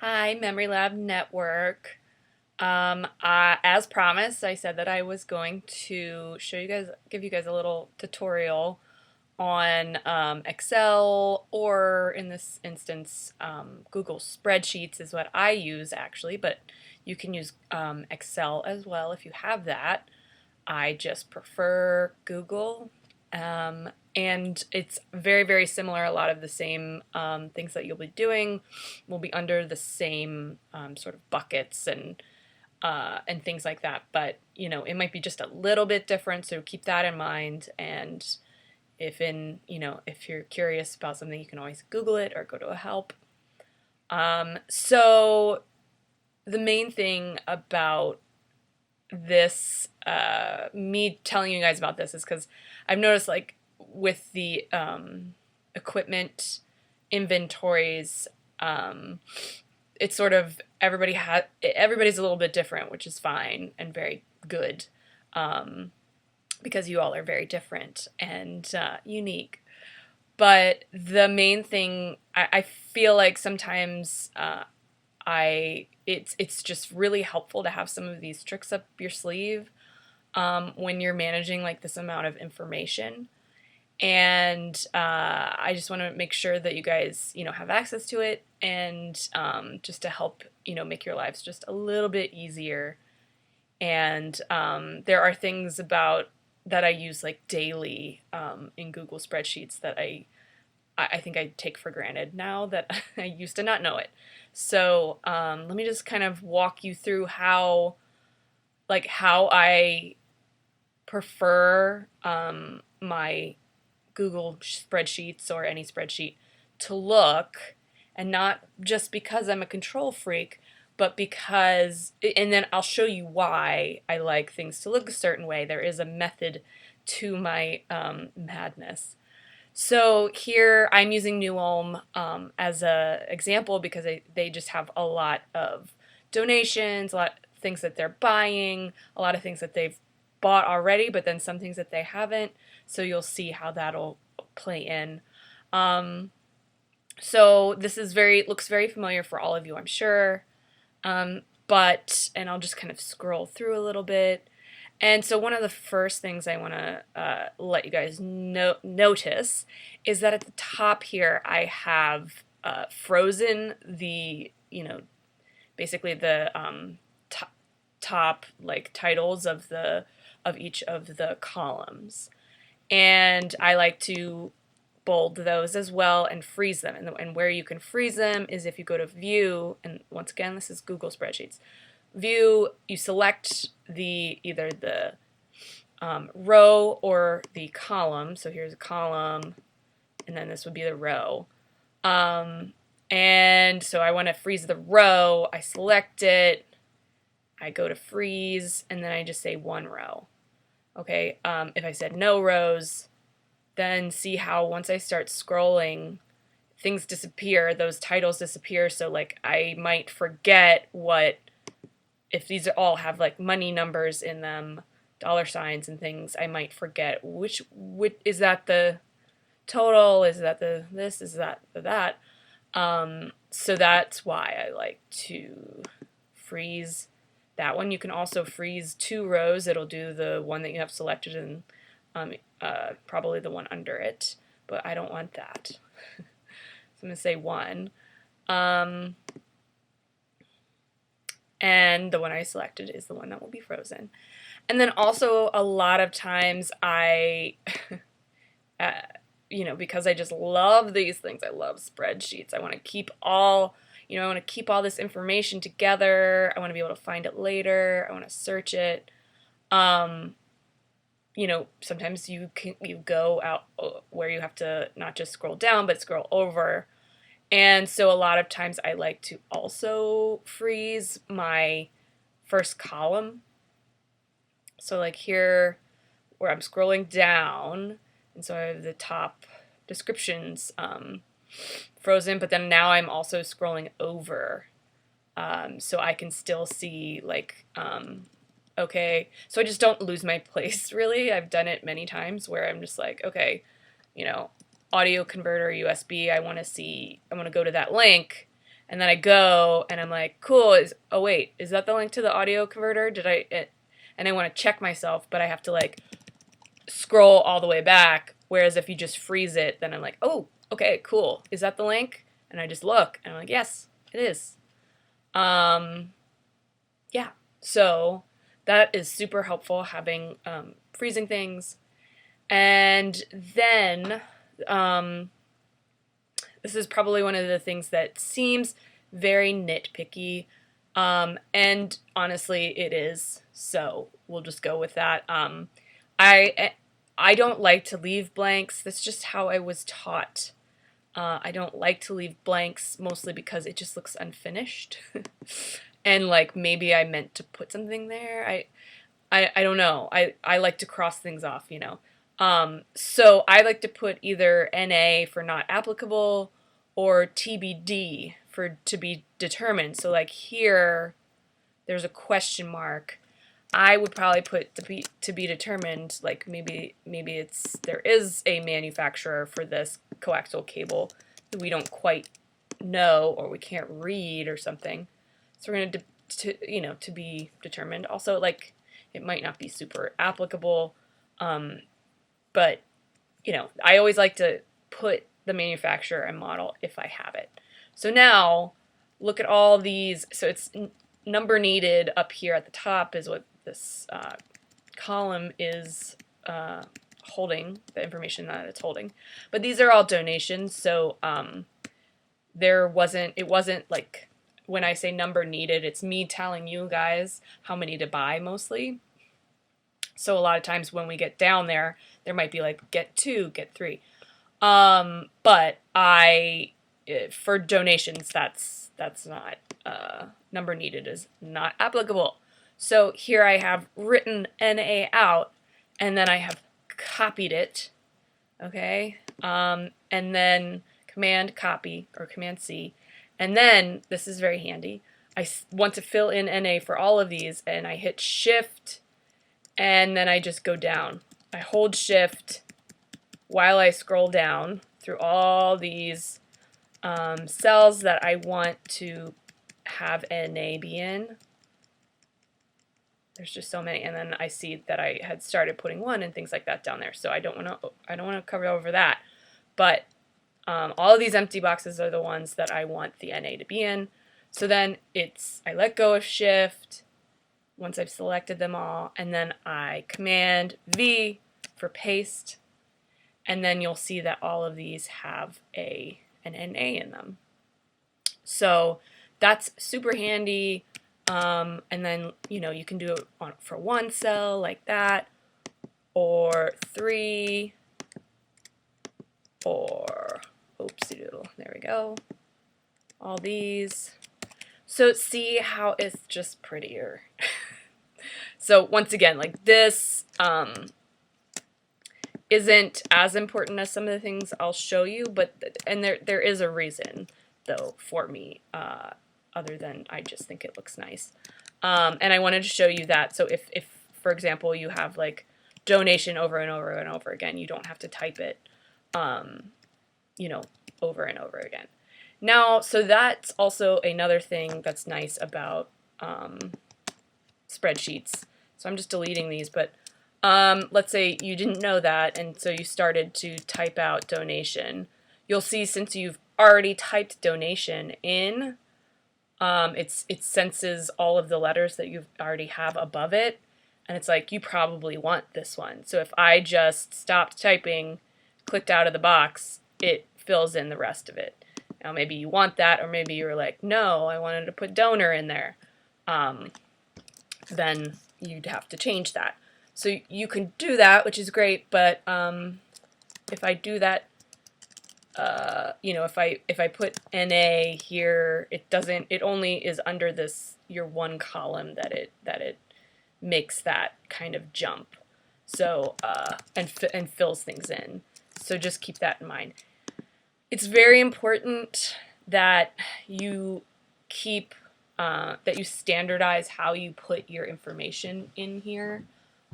Hi, MemLab Network. As promised, I said that I was going to give you guys a little tutorial on Excel, or in this instance, Google Spreadsheets is what I use actually, but you can use Excel as well if you have that. I just prefer Google. And it's very, very similar. A lot of the same things that you'll be doing will be under the same sort of buckets and things like that. But it might be just a little bit different, so keep that in mind. And if you're curious about something, you can always Google it or go to a help. So the main thing about this, me telling you guys about this, is because I've noticed, like, with the equipment inventories, it's sort of everybody's a little bit different, which is fine and very good, because you all are very different and unique. But the main thing, I feel like sometimes it's just really helpful to have some of these tricks up your sleeve when you're managing like this amount of information. And I just want to make sure that you guys have access to it, and just to help make your lives just a little bit easier. And there are things about that I use like daily in Google Spreadsheets that I think I take for granted now that I used to not know it. So let me just kind of walk you through how I prefer my Google Spreadsheets, or any spreadsheet, to look, and not just because I'm a control freak, but because, and then I'll show you why I like things to look a certain way. There is a method to my madness. So here I'm using New Ulm as an example because they just have a lot of donations, a lot of things that they're buying, a lot of things that they've bought already, but then some things that they haven't. So you'll see how that'll play in. So this is looks very familiar for all of you, I'm sure. And I'll just kind of scroll through a little bit. And so one of the first things I want to let you guys notice is that at the top here I have frozen the, basically the top like titles of each of the columns. And I like to bold those as well and freeze them. And where you can freeze them is if you go to View, and once again, this is Google Spreadsheets. View, you select either the row or the column. So here's a column, and then this would be the row. And so I want to freeze the row. I select it. I go to freeze, and then I just say one row. Okay, if I said no rows, then see how once I start scrolling, things disappear, those titles disappear. So like I might forget if these all have like money numbers in them, dollar signs and things, I might forget which is that the total, is that the this, is that the that. So that's why I like to freeze that one. You can also freeze two rows. It'll do the one that you have selected and probably the one under it, but I don't want that. So I'm going to say one. And the one I selected is the one that will be frozen. And then also a lot of times I, because I just love these things, I love spreadsheets. I want to keep all this information together. I want to be able to find it later. I want to search it. Sometimes you go out where you have to not just scroll down, but scroll over. And so a lot of times I like to also freeze my first column. So like here where I'm scrolling down, and so I have the top descriptions frozen, but then now I'm also scrolling over, so I can still see like, okay, so I just don't lose my place really. I've done it many times where I'm just like, okay, audio converter USB, I want to go to that link, And then I go and I'm like, cool, oh wait, is that the link to the audio converter? And I want to check myself, but I have to like scroll all the way back. Whereas if you just freeze it, then I'm like, oh, okay, cool. Is that the link? And I just look and I'm like, yes, it is. Yeah, so that is super helpful, having freezing things. And then this is probably one of the things that seems very nitpicky, and honestly it is, so we'll just go with that. I don't like to leave blanks. That's just how I was taught. I don't like to leave blanks, mostly because it just looks unfinished. And like maybe I meant to put something there. I don't know. I like to cross things off, you know. So I like to put either NA for not applicable or TBD for to be determined. So like here, there's a question mark. I would probably put to be determined, like maybe there is a manufacturer for this coaxial cable that we don't quite know or we can't read or something. So we're going to be determined. Also, like, it might not be super applicable, but, I always like to put the manufacturer and model if I have it. So now, look at all these. So it's number needed up here at the top is what this column is holding, the information that it's holding. But these are all donations, so it wasn't like, when I say number needed, it's me telling you guys how many to buy mostly. So a lot of times when we get down there might be like, get 2, get 3. But for donations, that's not, number needed is not applicable. So here I have written NA out, and then I have copied it, okay? And then Command copy, or Command C, and then, this is very handy, I want to fill in NA for all of these, and I hit Shift, and then I just go down. I hold Shift while I scroll down through all these cells that I want to have NA be in. There's just so many, and then I see that I had started putting 1 and things like that down there. So I don't want to cover over that, but all of these empty boxes are the ones that I want the NA to be in. So then I let go of Shift once I've selected them all, and then I Command V for paste, and then you'll see that all of these have an NA in them. So that's super handy. And then, you can do it for 1 cell like that, or 3, or, oopsie doodle, there we go, all these. So see how it's just prettier. So once again, like this isn't as important as some of the things I'll show you, but there is a reason though for me, other than I just think it looks nice. And I wanted to show you that. So if for example, you have like donation over and over and over again, you don't have to type it, over and over again. Now, so that's also another thing that's nice about spreadsheets. So I'm just deleting these, but let's say you didn't know that, and so you started to type out donation. You'll see, since you've already typed donation in, it senses all of the letters that you already have above it, and it's like, you probably want this one. So if I just stopped typing, clicked out of the box, it fills in the rest of it. Now maybe you want that, or maybe you were like, no, I wanted to put donor in there. Then you'd have to change that. So you can do that, which is great, but if I do that, if I put NA here, it only is under your 1 column that it makes that kind of jump. So and fills things in. So just keep that in mind. It's very important that you that you standardize how you put your information in here.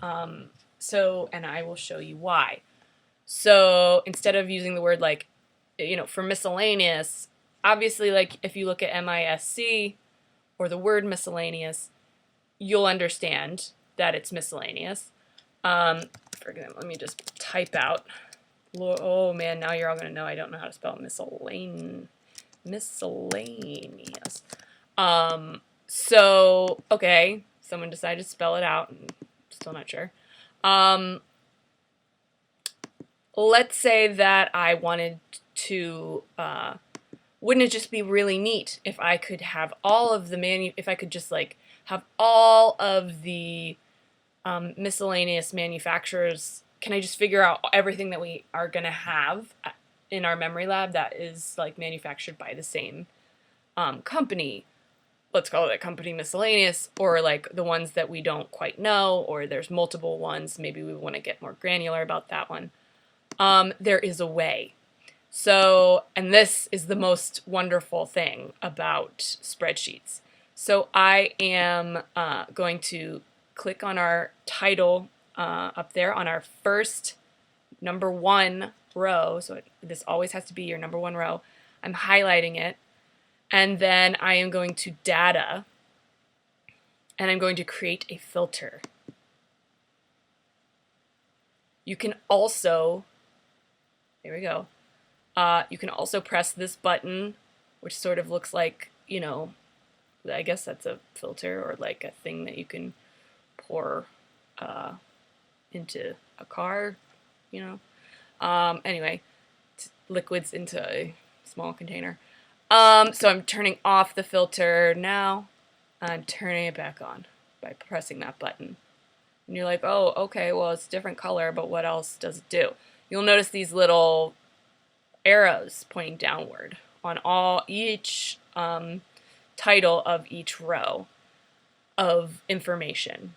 And I will show you why. So instead of using the word like, for miscellaneous, obviously, like if you look at MISC or the word miscellaneous, you'll understand that it's miscellaneous. Forget it, let me just type out. Oh man, now you're all gonna know I don't know how to spell miscellaneous. So, okay, someone decided to spell it out, and still not sure. Let's say that I wanted to, wouldn't it just be really neat if I could have all of the if I could just like have all of the miscellaneous manufacturers, can I just figure out everything that we are going to have in our memory lab that is like manufactured by the same company? Let's call it company miscellaneous, or like the ones that we don't quite know, or there's multiple ones. Maybe we want to get more granular about that one. There is a way. So, and this is the most wonderful thing about spreadsheets. So I am going to click on our title up there on our first number 1 row. So this always has to be your number 1 row. I'm highlighting it. And then I am going to data, and I'm going to create a filter. You can also, there we go. You can also press this button, which sort of looks like, you know, I guess that's a filter or like a thing that you can pour into a car, you know. Anyway, liquids into a small container. So I'm turning off the filter now. I'm turning it back on by pressing that button. And you're like, oh, okay, well, it's a different color, but what else does it do? You'll notice these little arrows pointing downward on each title of each row of information.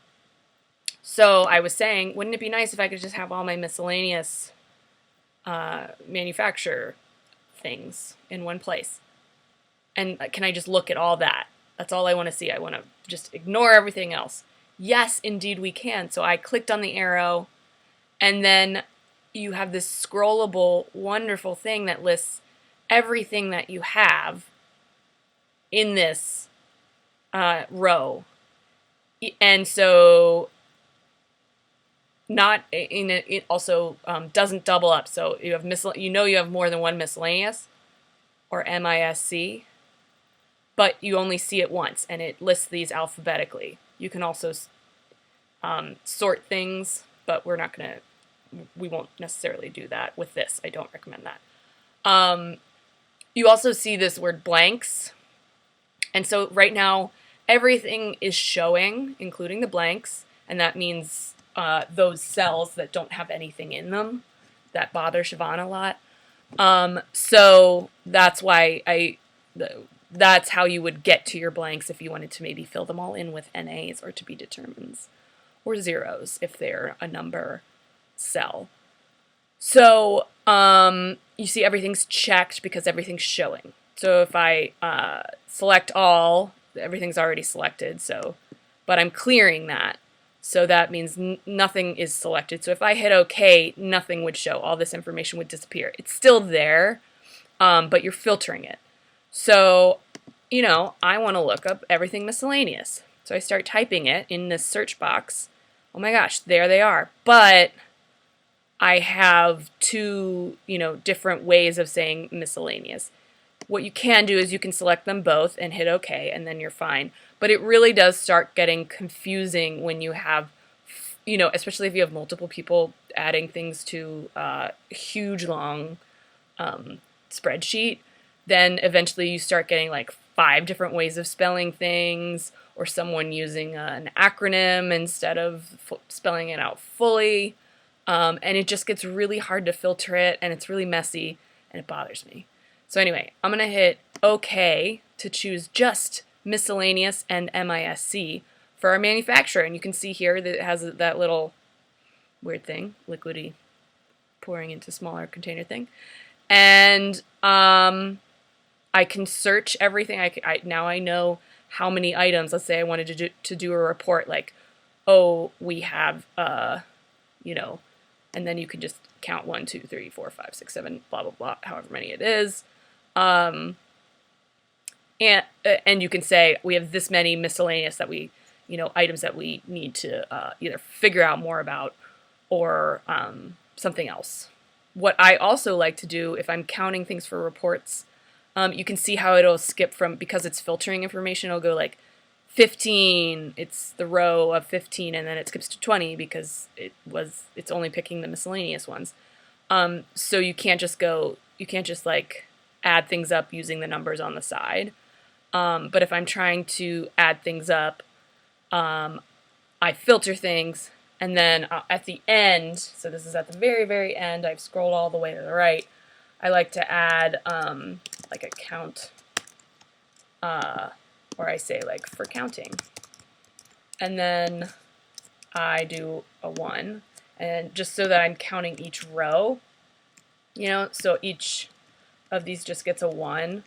So I was saying, wouldn't it be nice if I could just have all my miscellaneous manufacturer things in one place? And can I just look at all that? That's all I want to see. I want to just ignore everything else. Yes, indeed we can. So I clicked on the arrow, and then you have this scrollable, wonderful thing that lists everything that you have in this row. And so it also doesn't double up. So you have you have more than one miscellaneous or MISC, but you only see it once, and it lists these alphabetically. You can also sort things, but we won't necessarily do that with this. I don't recommend that. You also see this word blanks. And so right now, everything is showing, including the blanks, and that means those cells that don't have anything in them. That bother Siobhan a lot. So that's why that's how you would get to your blanks if you wanted to maybe fill them all in with NAs or to be determineds, or zeros if they're a number cell. So you see everything's checked because everything's showing. So if I select all, everything's already selected, but I'm clearing that. So that means nothing is selected. So if I hit OK, nothing would show. All this information would disappear. It's still there, but you're filtering it. So, you know, I want to look up everything miscellaneous. So I start typing it in this search box. Oh my gosh, there they are. But I have two, different ways of saying miscellaneous. What you can do is you can select them both and hit OK, and then you're fine. But it really does start getting confusing when you have, especially if you have multiple people adding things to a huge, long spreadsheet. Then eventually you start getting like 5 different ways of spelling things, or someone using an acronym instead of spelling it out fully. And it just gets really hard to filter it, and it's really messy, and it bothers me. So anyway, I'm going to hit OK to choose just miscellaneous and MISC for our manufacturer. And you can see here that it has that little weird thing, liquidy pouring into smaller container thing. And I can search everything. Now I know how many items. Let's say I wanted to do a report like, oh, we have, and then you can just count 1, 2, 3, 4, 5, 6, 7, blah, blah, blah, however many it is. and you can say we have this many miscellaneous that we, items that we need to either figure out more about or something else. What I also like to do if I'm counting things for reports, you can see how it'll skip from, because it's filtering information, it'll go like 15, it's the row of 15, and then it skips to 20 because it's only picking the miscellaneous ones. So you can't just like add things up using the numbers on the side. But if I'm trying to add things up, I filter things, and then at the end, so this is at the very, very end, I've scrolled all the way to the right, I like to add like a count, or I say like for counting. And then I do a 1, and just so that I'm counting each row, so each of these just gets a 1.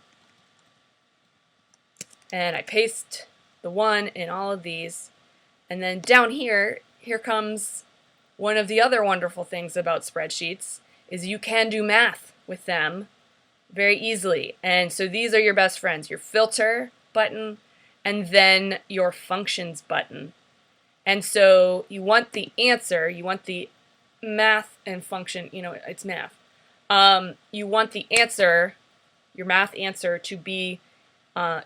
And I paste the 1 in all of these. And then down here comes one of the other wonderful things about spreadsheets, is you can do math with them very easily. And so these are your best friends, your filter button and then your functions button. And so you want the answer, you want the math and function, it's math. You want the answer, your math answer, to be,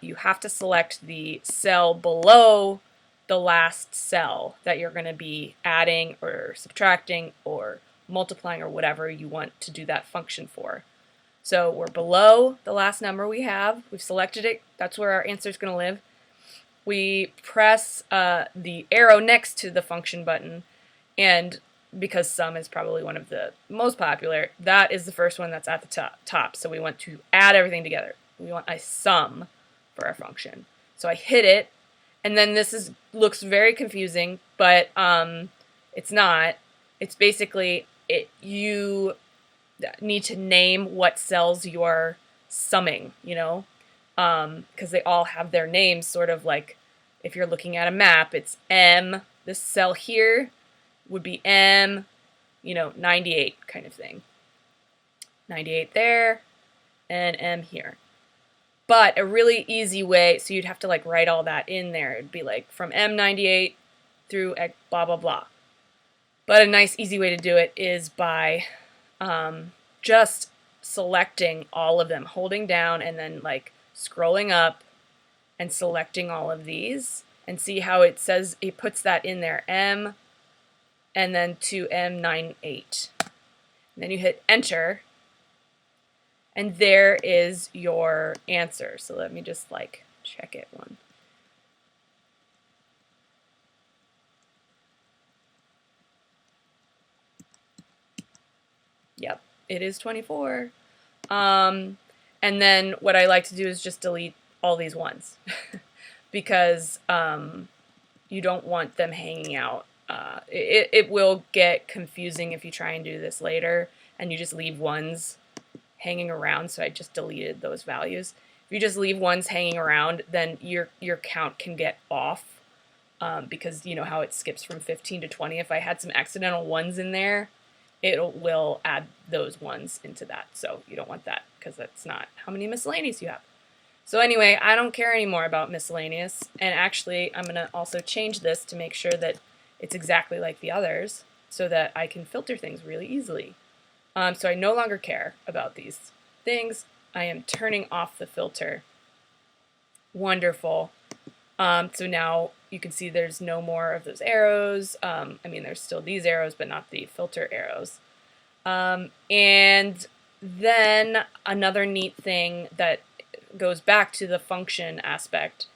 you have to select the cell below the last cell that you're going to be adding or subtracting or multiplying or whatever you want to do that function for. So we're below the last number we have. We've selected it. That's where our answer is going to live. We press the arrow next to the function button, and because sum is probably one of the most popular, that is the first one that's at the top. So we want to add everything together. We want a sum for our function. So I hit it, and then this looks very confusing, but it's not. It's basically you need to name what cells you're summing, because they all have their names, sort of like if you're looking at a map, it's M, this cell here would be M, 98 kind of thing. 98 there, and M here. But a really easy way, so you'd have to like write all that in there. It'd be like from M98 through blah, blah, blah. But a nice easy way to do it is by just selecting all of them, holding down and then like scrolling up and selecting all of these, and see how it says, it puts that in there, M and then to M98. And then you hit enter, and there is your answer. So let me just like check it one. Yep, it is 24. And then what I like to do is just delete all these ones because you don't want them hanging out. It will get confusing if you try and do this later and you just leave ones hanging around, so I just deleted those values. If you just leave ones hanging around, then your count can get off because you know how it skips from 15 to 20. If I had some accidental ones in there, it will add those ones into that. So you don't want that because that's not how many miscellaneous you have. So anyway, I don't care anymore about miscellaneous, and actually I'm going to also change this to make sure that it's exactly like the others so that I can filter things really easily. So I no longer care about these things. I am turning off the filter. Wonderful. So now you can see there's no more of those arrows. I mean, there's still these arrows, but not the filter arrows. And then another neat thing that goes back to the function aspect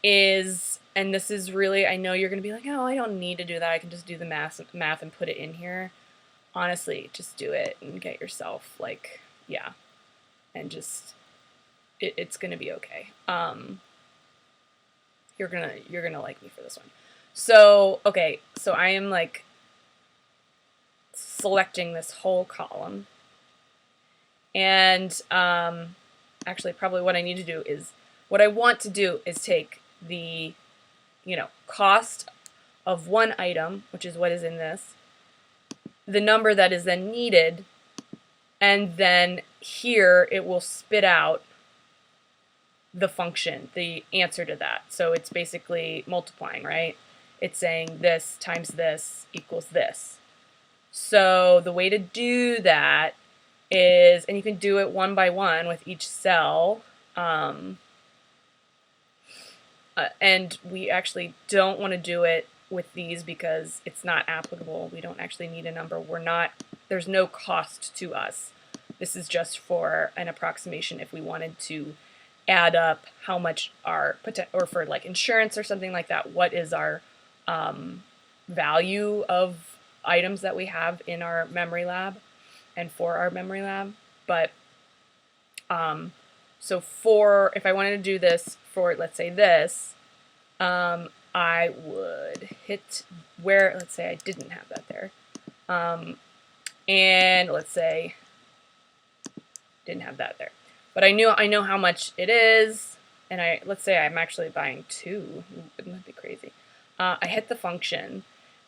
is, and this is really, I know you're going to be like, oh, I don't need to do that. I can just do the math and put it in here. Honestly, just do it and get yourself like, yeah, and just, it's going to be okay. You're gonna like me for this one. So, okay, so I am like selecting this whole column. And actually probably what I need to do is, what I want to do is take the, cost of one item, which is what is in this, the number that is then needed, and then here it will spit out the function, the answer to that. So it's basically multiplying, right? It's saying this times this equals this. So the way to do that is, and you can do it one by one with each cell, and we actually don't want to do it with these because it's not applicable. We don't actually need a number. There's no cost to us. This is just for an approximation if we wanted to add up how much our, or for like insurance or something like that, what is our value of items that we have in our memory lab and for our memory lab. But so if I wanted to do this for, let's say this, I would hit where, let's say I didn't have that there, and let's say didn't have that there, but I know how much it is, and let's say I'm actually buying 2. Wouldn't that be crazy? I hit the function,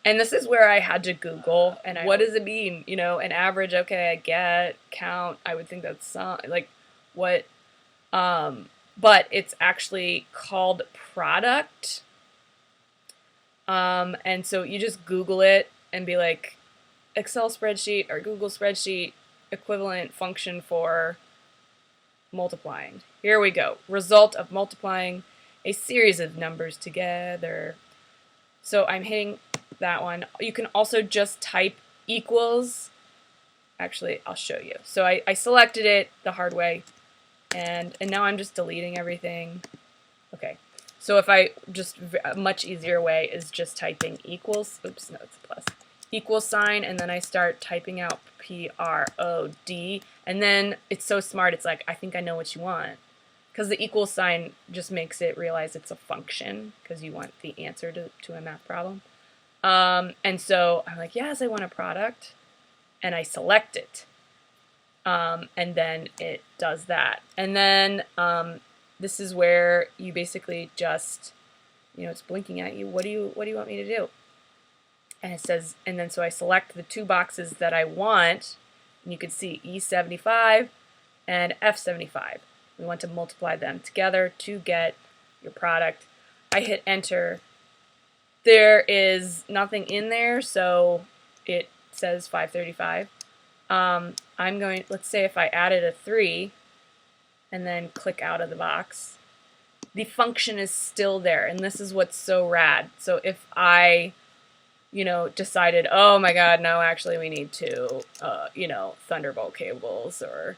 and this is where I had to Google, and what does it mean? You know, an average, okay, I get, count, I would think that's like what, but it's actually called product, and so you just Google it and be like, Excel spreadsheet or Google spreadsheet equivalent function for multiplying. Here we go. Result of multiplying a series of numbers together. So I'm hitting that one. You can also just type equals. Actually, I'll show you. So I selected it the hard way, and now I'm just deleting everything. Okay. So if a much easier way is just typing equals. Oops, no, it's a plus. Equal sign, and then I start typing out PROD, and then it's so smart, it's like, I think I know what you want, because the equal sign just makes it realize it's a function, because you want the answer to a math problem. And so I'm like, yes, I want a product, and I select it, and then it does that. And then this is where you basically just, it's blinking at you, what do you want me to do? And it says, and then so I select the 2 boxes that I want, and you can see E75 and F75. We want to multiply them together to get your product. I hit enter. There is nothing in there, so it says 535. Let's say if I added a 3 and then click out of the box, the function is still there, and this is what's so rad. So if I decided, oh my god, no, actually we need to, Thunderbolt cables, or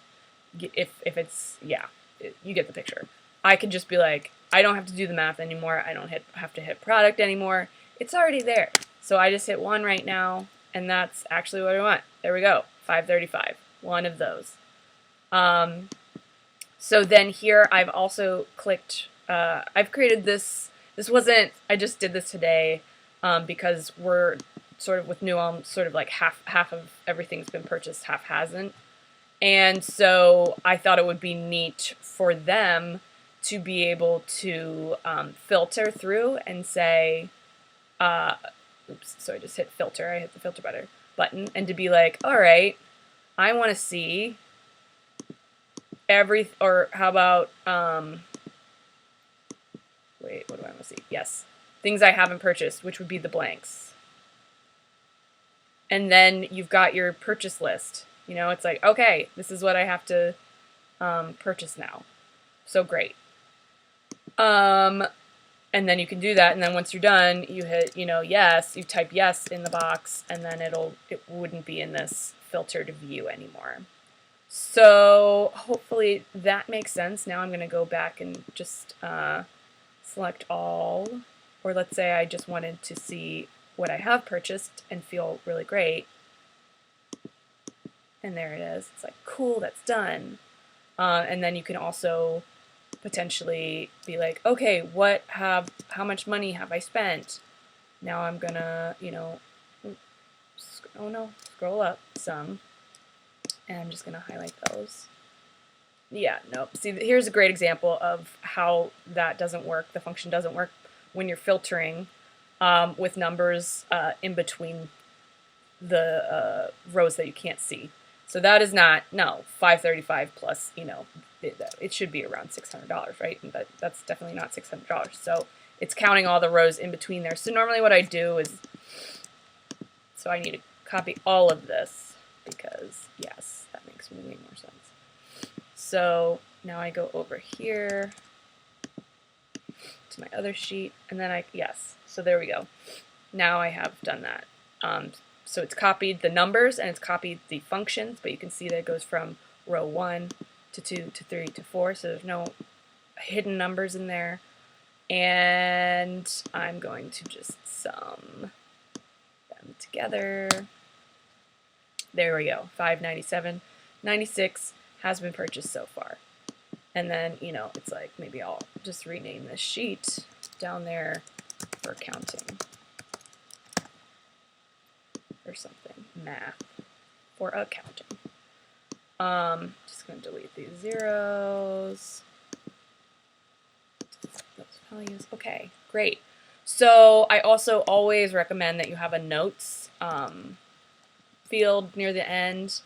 if it's, you get the picture. I could just be like, I don't have to do the math anymore, I don't have to hit product anymore, it's already there. So I just hit 1 right now, and that's actually what I want. There we go, 535, one of those. So then here I've also clicked, I've created this wasn't, I just did this today, because we're sort of with New Ulm, sort of like half of everything's been purchased, half hasn't. And so I thought it would be neat for them to be able to filter through and say, oops, so I just hit filter, I hit the filter button, and to be like, all right, I want to see or how about, wait, what do I want to see? Yes. Things I haven't purchased, which would be the blanks. And then you've got your purchase list. It's like, okay, this is what I have to purchase now. So great. And then you can do that, and then once you're done, you hit, yes, you type yes in the box, and then it wouldn't be in this filtered view anymore. So hopefully that makes sense. Now I'm going to go back and just select all. Or let's say I just wanted to see what I have purchased and feel really great. And there it is. It's like, cool, that's done. And then you can also potentially be like, okay, how much money have I spent? Now I'm gonna, scroll up some. And I'm just gonna highlight those. Yeah, nope. See, here's a great example of how that doesn't work. The function doesn't work when you're filtering with numbers in between the rows that you can't see. So that is not, no, 535 plus, it should be around $600, right? And that's definitely not $600. So it's counting all the rows in between there. So normally what I do is, so I need to copy all of this because, yes, that makes way more sense. So now I go over here to my other sheet, and then yes, so there we go. Now I have done that. So it's copied the numbers and it's copied the functions, but you can see that it goes from row 1 to 2 to 3 to 4, so there's no hidden numbers in there. And I'm going to just sum them together. There we go, 597, 96 has been purchased so far. And then, you know, it's like, maybe I'll just rename this sheet down there for counting or something, math for accounting. Just going to delete these zeros. Those values. Okay, great. So I also always recommend that you have a notes field near the end,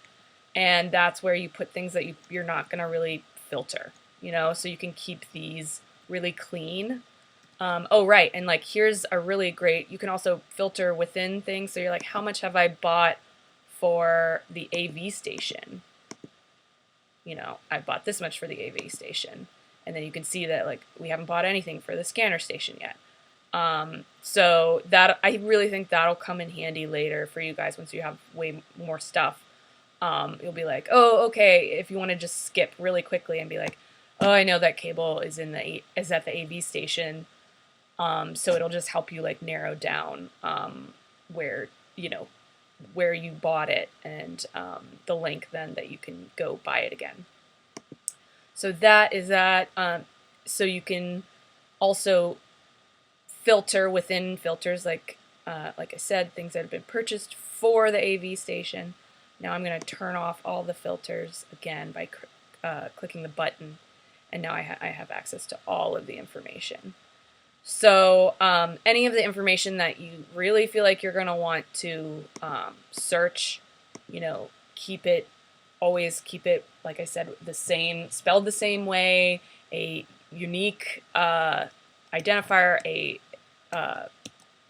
and that's where you put things that you're not going to really filter, you know, so you can keep these really clean. Oh, right, and like here's a really great, you can also filter within things, so you're like, how much have I bought for the AV station? You know, I bought this much for the AV station, and then you can see that like we haven't bought anything for the scanner station yet. So that, I really think that'll come in handy later for you guys once you have way more stuff. You'll be like, oh, okay, if you want to just skip really quickly and be like, oh, I know that cable is at the AV station. So it'll just help you like narrow down where, you know, where you bought it, and the link then that you can go buy it again. So that is that. So you can also filter within filters, like I said, things that have been purchased for the AV station. Now I'm going to turn off all the filters again by clicking the button, and now I have access to all of the information. So any of the information that you really feel like you're going to want to search, you know, always keep it, like I said, the same, spelled the same way, a unique identifier,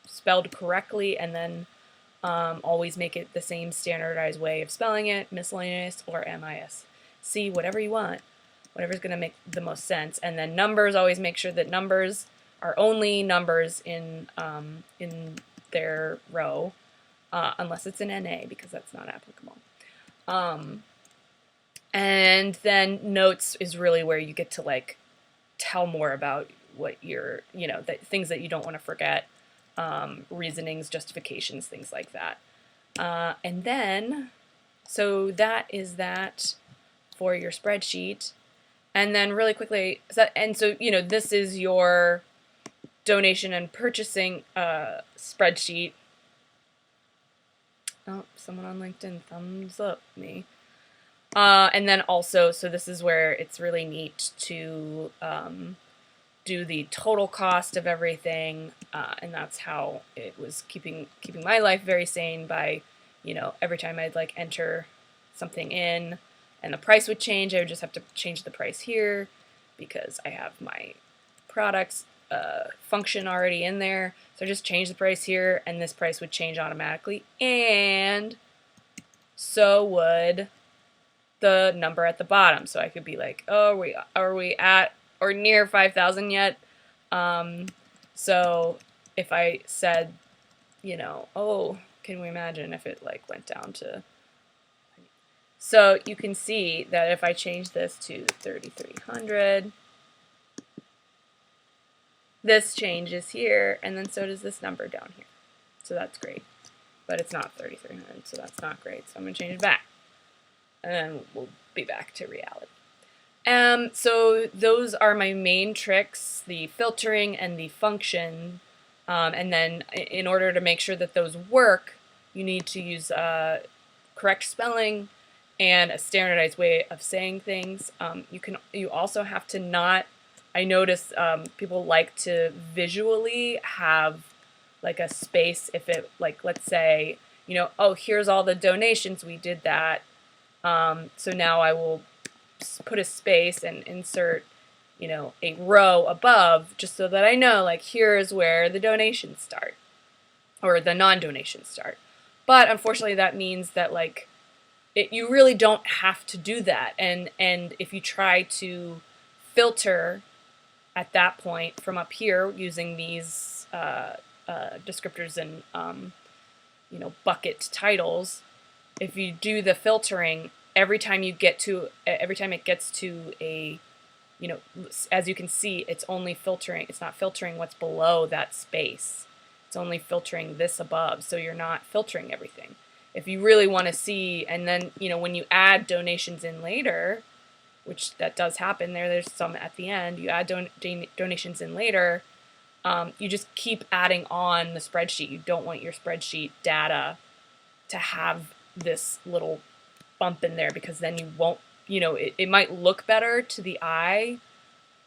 spelled correctly, and then always make it the same standardized way of spelling it, miscellaneous or MISC, whatever you want, whatever's going to make the most sense. And then numbers, always make sure that numbers are only numbers in their row, unless it's an NA, because that's not applicable. And then notes is really where you get to like tell more about what you're, you know, the things that you don't want to forget, reasonings, justifications, things like that. And then, so that is that for your spreadsheet. And then really quickly, so, you know, this is your donation and purchasing spreadsheet. Oh, someone on LinkedIn thumbs up me. And then also, so this is where it's really neat to do the total cost of everything, and that's how it was keeping my life very sane by, you know, every time I'd like enter something in and the price would change, I would just have to change the price here because I have my products function already in there. So I just change the price here, and this price would change automatically, and so would the number at the bottom. So I could be like, oh, are we at or near 5,000 yet? So if I said, you know, oh, can we imagine if it like went down to, so you can see that if I change this to 3,300, this changes here, and then so does this number down here. So that's great, but it's not 3,300, so that's not great. So I'm gonna change it back, and then we'll be back to reality. So those are my main tricks, the filtering and the function, and then in order to make sure that those work, you need to use correct spelling and a standardized way of saying things. You also have to not, I notice people like to visually have like a space if it, like, let's say, you know, oh, here's all the donations, we did that. So now I will put a space and insert, you know, a row above, just so that I know, like, here's where the donations start, or the non-donations start. But unfortunately, that means that, like, you really don't have to do that. And if you try to filter at that point from up here using these descriptors and you know, bucket titles, if you do the filtering, every time it gets to a, you know, as you can see, it's only filtering. It's not filtering what's below that space. It's only filtering this above. So you're not filtering everything. If you really want to see, and then, you know, when you add donations in later, which that does happen there's some at the end, you add donations in later, you just keep adding on the spreadsheet. You don't want your spreadsheet data to have this little bump in there, because then you won't, you know, it might look better to the eye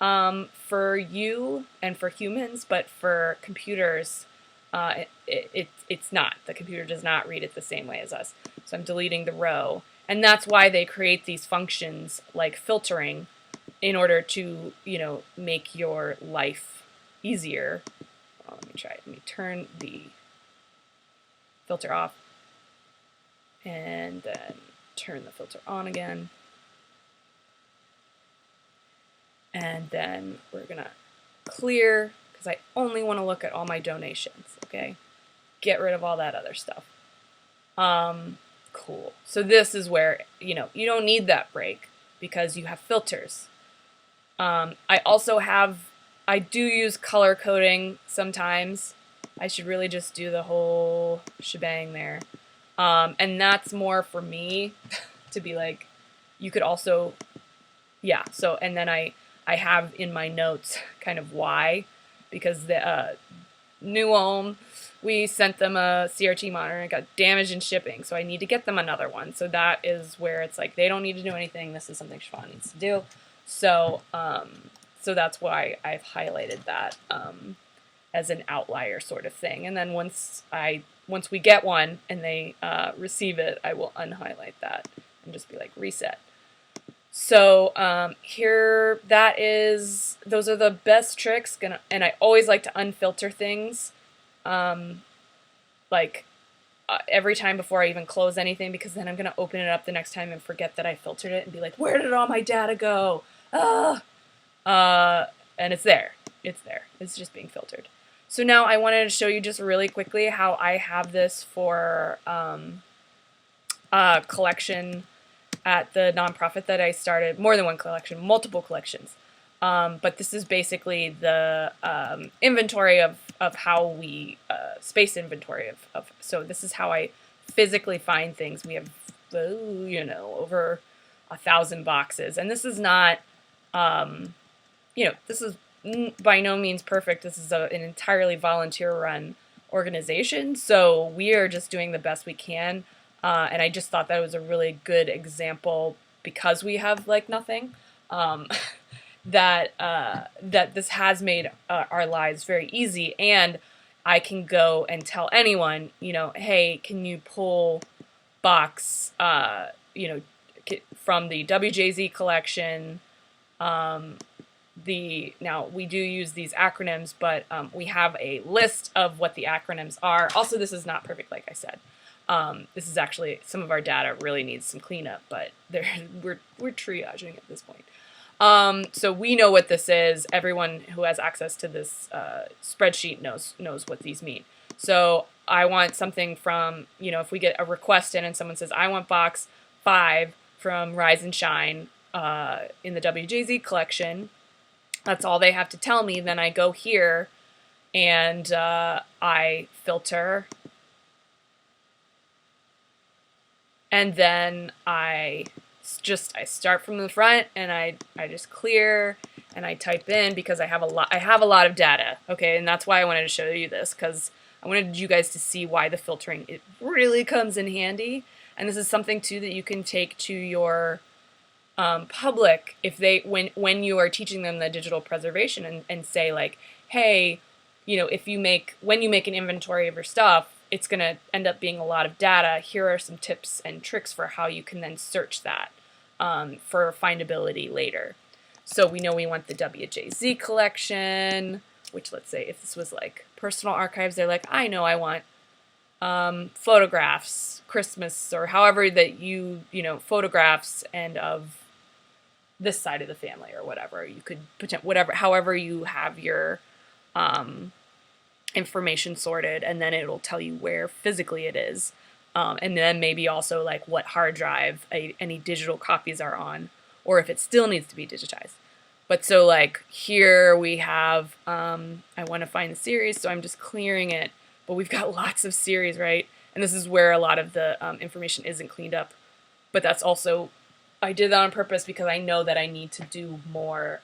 for you and for humans, but for computers, it's not. The computer does not read it the same way as us. So I'm deleting the row. And that's why they create these functions like filtering, in order to, you know, make your life easier. Well, let me try it. Let me turn the filter off and then turn the filter on again. And then we're going to clear, because I only want to look at all my donations, okay? Get rid of all that other stuff. Cool. So this is where, you know, you don't need that break because you have filters. I do use color coding sometimes. I should really just do the whole shebang there. And that's more for me to be like, you could also, yeah. So, and then I have in my notes kind of why, because the New Ulm, we sent them a CRT monitor and it got damaged in shipping, so I need to get them another one. So that is where it's like, they don't need to do anything. This is something Siobhan needs to do. So, so that's why I've highlighted that as an outlier sort of thing. And then once we get one and they receive it, I will unhighlight that and just be like reset. So here, those are the best tricks. And I always like to unfilter things, every time before I even close anything, because then I'm going to open it up the next time and forget that I filtered it and be like, where did all my data go? And it's there. It's there. It's just being filtered. So now I wanted to show you just really quickly how I have this for collection at the nonprofit that I started. More than one collection, multiple collections. But this is basically the inventory of how we, space inventory of, so this is how I physically find things. We have, you know, over 1,000 boxes. And this is not, you know, this is by no means perfect. This is an entirely volunteer-run organization, so we are just doing the best we can. And I just thought that was a really good example, because we have like nothing. That this has made our lives very easy, and I can go and tell anyone, you know, hey, can you pull box, you know, from the WJZ collection. Now we do use these acronyms, but we have a list of what the acronyms are. Also, this is not perfect, like I said. This is actually, some of our data really needs some cleanup, but we're triaging at this point. So we know what this is. Everyone who has access to this spreadsheet knows what these mean. So I want something from, you know, if we get a request in and someone says, I want box 5 from Rise and Shine in the WJZ collection, that's all they have to tell me. Then I go here and I filter. And then I start from the front and I just clear and I type in, because I have a lot of data, okay? And that's why I wanted to show you this, because I wanted you guys to see why the filtering, it really comes in handy. And this is something too that you can take to your public if they, when you are teaching them the digital preservation, and say like, hey, you know, when you make an inventory of your stuff, it's going to end up being a lot of data. Here are some tips and tricks for how you can then search that. for findability later. So we know we want the WJZ collection, which, let's say if this was like personal archives, they're like, I know I want photographs, Christmas, or however that you know, photographs and of this side of the family or whatever. You could put whatever, however you have your information sorted, and then it'll tell you where physically it is. And then maybe also like what hard drive any digital copies are on, or if it still needs to be digitized. But so like here we have, I want to find the series, so I'm just clearing it. But we've got lots of series, right? And this is where a lot of the information isn't cleaned up. But that's also, I did that on purpose because I know that I need to do more,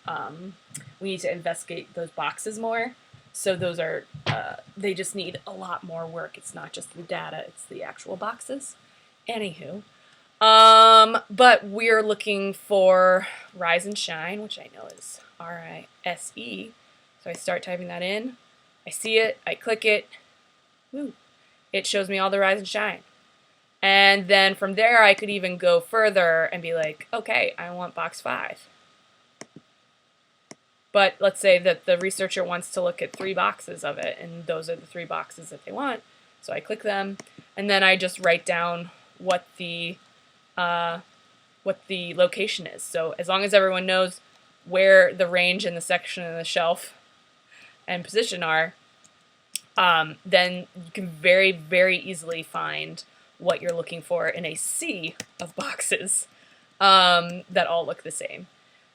we need to investigate those boxes more. So those are, they just need a lot more work. It's not just the data, it's the actual boxes. Anywho. But we're looking for Rise and Shine, which I know is RISE. So I start typing that in. I see it, I click it. Woo. It shows me all the Rise and Shine. And then from there I could even go further and be like, okay, I want box 5. But let's say that the researcher wants to look at 3 boxes of it, and those are the 3 boxes that they want. So I click them, and then I just write down what the location is. So as long as everyone knows where the range and the section and the shelf and position are, then you can very, very easily find what you're looking for in a sea of boxes that all look the same.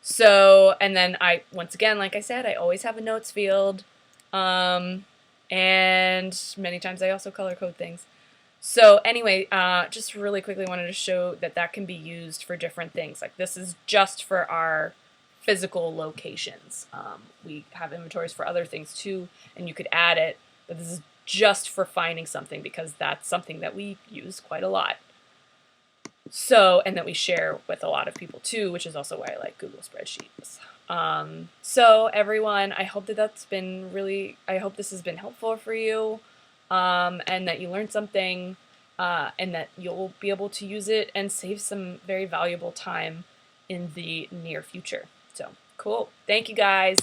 So, and then I, once again, like I said, I always have a notes field, and many times I also color code things. So anyway, just really quickly wanted to show that that can be used for different things. Like this is just for our physical locations. We have inventories for other things too, and you could add it, but this is just for finding something because that's something that we use quite a lot. So, and that we share with a lot of people too, which is also why I like Google Spreadsheets. So everyone, I hope that that's been really, I hope this has been helpful for you, and that you learned something, and that you'll be able to use it and save some very valuable time in the near future. So, cool. Thank you guys.